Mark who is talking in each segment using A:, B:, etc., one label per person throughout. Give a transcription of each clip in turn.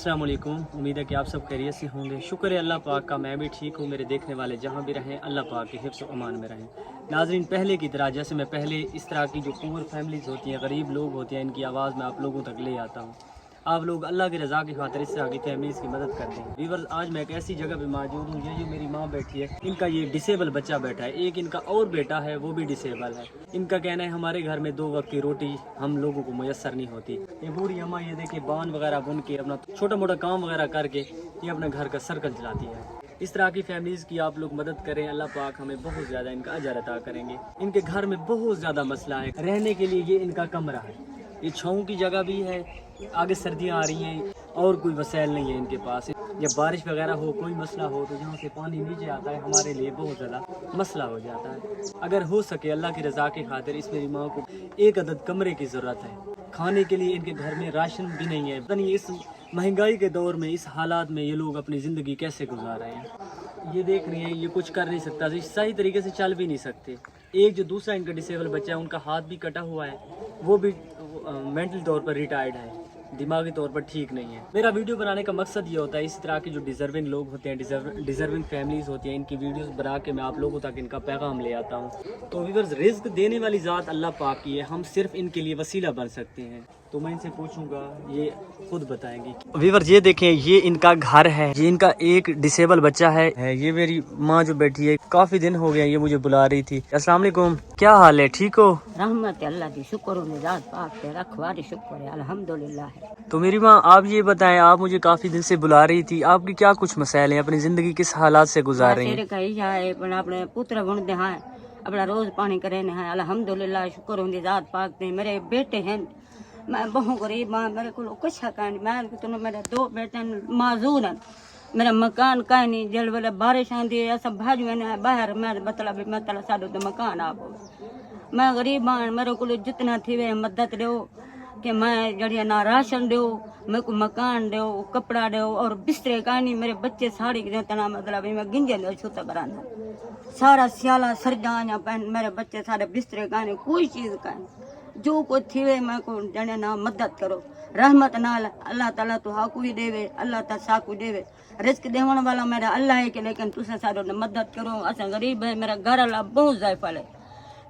A: अस्सलाम वालेकुम। उम्मीद है कि आप सब खैरियत से होंगे। शुक्र है अल्लाह पाक का, मैं भी ठीक हूँ। मेरे देखने वाले जहाँ भी रहें अल्लाह पाक के हिफ्ज़ व अमान में रहें। नाज़रीन, पहले की तरह जैसे मैं पहले इस तरह की जो पुअर फैमिलीज़ होती हैं, गरीब लोग होते हैं, इनकी आवाज़ मैं आप लोगों तक ले आता हूँ। आप लोग अल्लाह की रज़ा की खातिर इस तरह की फैमिलीज़ की मदद करते हैं। व्यूअर्स, आज मैं एक ऐसी जगह पे मौजूद हूँ, ये जो मेरी माँ बैठी है, इनका ये डिसेबल बच्चा बैठा है। एक इनका और बेटा है, वो भी डिसेबल है। इनका कहना है हमारे घर में 2 वक्त की रोटी हम लोगों को मुयस्सर नहीं होती। ये बूढ़ी अम्मा ये देखिए बान वगैरह बुन के अपना छोटा मोटा काम वगैरह करके ये अपने घर का सर्कल चलाती है। इस तरह की फैमिलीज़ की आप लोग मदद करें, अल्लाह पाक हमें बहुत ज़्यादा इनका अजर अता करेंगे। इनके घर में बहुत ज़्यादा मसला है, रहने के लिए ये इनका कमरा है, ये छाँव की जगह भी है, आगे सर्दियाँ आ रही हैं और कोई वसैल नहीं है इनके पास। जब बारिश वगैरह हो, कोई मसला हो तो यहाँ से पानी नीचे आता है, हमारे लिए बहुत ज़्यादा मसला हो जाता है। अगर हो सके अल्लाह की रज़ा की खातिर इस मेरी माँ को एक अदद कमरे की ज़रूरत है। खाने के लिए इनके घर में राशन भी नहीं है। पता नहीं इस महंगाई के दौर में, इस हालात में ये लोग अपनी ज़िंदगी कैसे गुजार रहे हैं। ये देख रही हैं, ये कुछ कर नहीं सकता, सही तरीके से चल भी नहीं सकते। एक जो दूसरा इनका डिसेबल बच्चा है, उनका हाथ भी कटा हुआ है, वो भी मेंटल तौर पर रिटायर्ड है, दिमागी तौर पर ठीक नहीं है। मेरा वीडियो बनाने का मकसद ये होता है, इस तरह के जो डिज़र्विंग लोग होते हैं, डिज़र्विंग फैमिलीज़ होती हैं, इनकी वीडियोस बना के मैं आप लोगों तक इनका पैगाम ले आता हूँ। तो व्यूअर्स, रिज़्क देने वाली ज़ात अल्लाह पाक की है, हम सिर्फ इनके लिए वसीला बन सकते हैं। तो मैं इनसे पूछूंगा, ये खुद बताएंगी। व्यूअर्स, ये देखें, ये इनका घर है, ये इनका एक डिसेबल बच्चा है। ये मेरी माँ जो बैठी है, काफी दिन हो गया ये मुझे बुला रही थी। अस्सलाम वालेकुम, क्या हाल है, ठीक हो?
B: रहमत अल्लाह दी, शुक्र निजात पाक के रखवारी, शुक्र है अल्हम्दुलिल्लाह।
A: तो मेरी माँ, आप ये बताएं, आप मुझे काफी दिन से बुला रही थी, आपकी क्या कुछ मसाइल हैं, अपनी जिंदगी किस हालात से गुजार रही हैं?
B: अपने पुत्र बुनते हैं, अपना रोज पानी करे हैं, अल्हम्दुलिल्लाह, शुक्र निजात पाक ने। मेरे बेटे हैं, मैं बहुत गरीब हाँ, मेरे को कुछ है, मैं मेरे 2 बेटे माजूर हैं, मेरा मकान कहीं नहीं। जल वाले बारिश आती है, सब भाजू ने बाहर, मैं मतलब साडो तो मकान आप, मैं गरीब हाँ, मेरे को जितना थी वे मदद दो कि मैं जड़िया ना राशन दो, मेरे को मकान दो, कपड़ा दो और बिस्तरे का नहीं। मेरे बच्चे साड़ी के तना मतलब मैं गिंजे दो छूता कराना, सारा सियाला सरजाना पहन, मेरे बच्चे सारे बिस्तरे का नहीं, कोई चीज़ का नहीं। जो कुछ थी वे मैं को जने ना मदद करो, रहमत नाल अल्लाह ताला तो हाकू भी देवे, अल्लाह ता साकू देवे, रिस्क देवन वाला मेरा अल्लाह है कि, लेकिन तुसे सारो ने मदद करो। असा गरीब है, मेरा घर वाला बहुत जायफल है,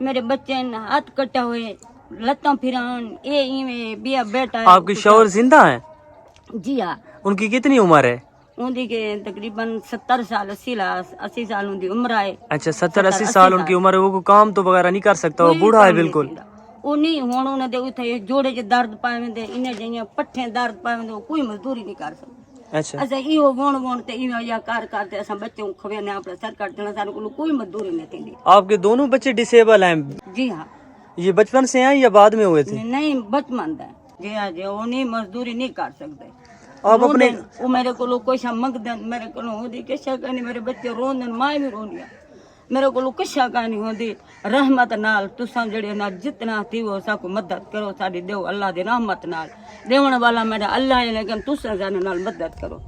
B: मेरे बच्चे हाथ कटा हुए, लत्ता फिरान, ये इवें बिया बेटा है।
A: आपके शौहर जिंदा है?
B: जी हाँ।
A: उनकी कितनी उम्र है?
B: उनकी के तकरीबन 70 साल 80 साल उनकी उम्र है।
A: अच्छा, 70-80 साल उनकी उम्र है। वो काम तो वगैरह नहीं कर सकता, वो बूढ़ा है बिल्कुल।
B: वो नहीं होने उन्हें उठे जोड़े च दर्द पाए वेंदे, इन्हें जियां पट्ठे दर्द पाए वेंदे, कोई मजदूरी नहीं कर सकता।
A: अच्छा,
B: अच्छा इहो वोण ते इहो या कार करते असां बच्चों को खवेने अपने सरकार देना, सारे को कोई मजदूरी नहीं थींदी।
A: आपके दोनों बच्चे डिसेबल हैं?
B: जी हाँ।
A: ये बचपन से हैं या बाद में हुए थे?
B: नहीं, बचपन है जी हाँ जी, वो नहीं मजदूरी नहीं कर सकते।
A: आप अपने
B: वो मेरे को कोई सा मंगदे, मेरे को होती किसा कहनी, मेरे बच्चे रोंदे, मां भी रोंदियां, मेरे को किसा कहनी होती। रहमत नाल तुसां जड़े ना जितना थी वो साकू मदद करो, साडी देव अल्लाह दी रहमत नाल, देवन वाला मेरा अल्लाह है, लेकिन तुसां जाने नाल मदद करो।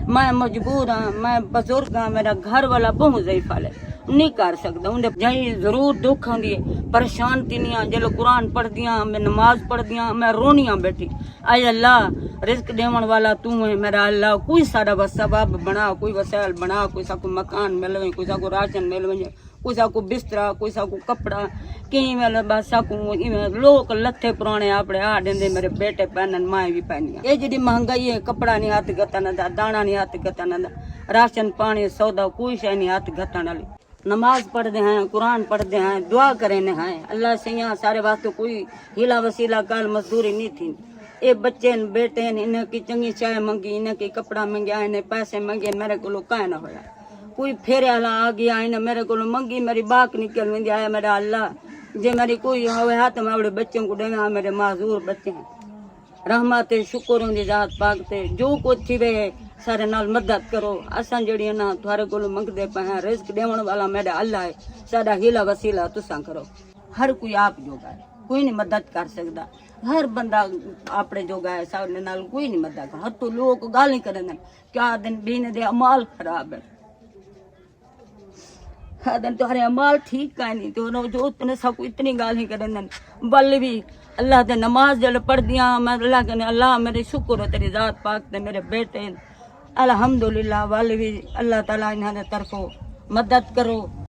B: मैं मजबूर हाँ, मैं बुजुर्ग हाँ, मेरा घर वाला बहुत ज़ईफ़ है, नहीं कर सकता। उन्हें जाई जरूर दुख आंदी है, परेशान थीनियां, जलो कुरान पढ़ दियां, मैं नमाज पढ़ दियां, मैं रोनियां बैठी। आय अल्लाह, रिस्क देवन वाला तू है मेरा अल्लाह, कोई सारा बस सबब बना, कोई वसैल बना, कोई साकू मकान मिल वजे, कोई साकू राशन मिल वजे, कोई साकू बिस्तरा, कोई साकू कपड़ा, कहीं वेले बस साकू लोग लथे पुराने अपने आ देंदे, मेरे बेटे पहनन, माए भी पहनियां। ये जी महंगाई है, कपड़ा नहीं हाथ गता ना, दाना नहीं हाथ गता ना, राशन पानी सौदा कोई शय नहीं हाथ गता ना। नमाज पढ़ते हैं, कुरान पढ़ते हैं, दुआ करें हैं, अल्लाह से यहाँ सारे वास्ते कोई हिला वसीला काल मजदूरी नहीं थी। ये बच्चे बेटे इन्हें की चंगी चाय मंगी, इन्हें की कपड़ा मंगया, इन्हें पैसे मंगे, मेरे को कह ना होया, कोई फेरे वाला आ गया, इन्हें मेरे को मंगी, मेरी बाक निकल में आया। मेरा अल्लाह जे मेरी कोई हो तो मैं अपने बच्चों को देना, मेरे माजूर बच्चे हैं, रहमत शुक्र होंदी जात पाक ते, जो कुछ थी वे सारे नाल मदद करो। असां जड़ी ना थारे को मंगदे पे हैं, रिस्क देवन वाला मेरा अल्लाह है, साडा हिला वसीला तुसां करो। हर कोई आप जोगा है, कोई नहीं मदद कर सकता, हर बंदा अपने जोगा है, सारे नाल कोई नहीं मदद कर। हर तो लोग गाली करन, क्या दिन बीने दे अमाल खराब है। آدن تمہارے اعمال ٹھیک کا نہیں تو جو اتنے سب کو اتنی گال ہی کرن بل بھی اللہ تے نماز جل پڑھ دیا میں اللہ کہنے اللہ میرے شکر ہے تیری ذات پاک تے میرے بیٹے الحمدللہ والے بھی اللہ تعالیٰ انہاں نے طرفوں مدد کرو.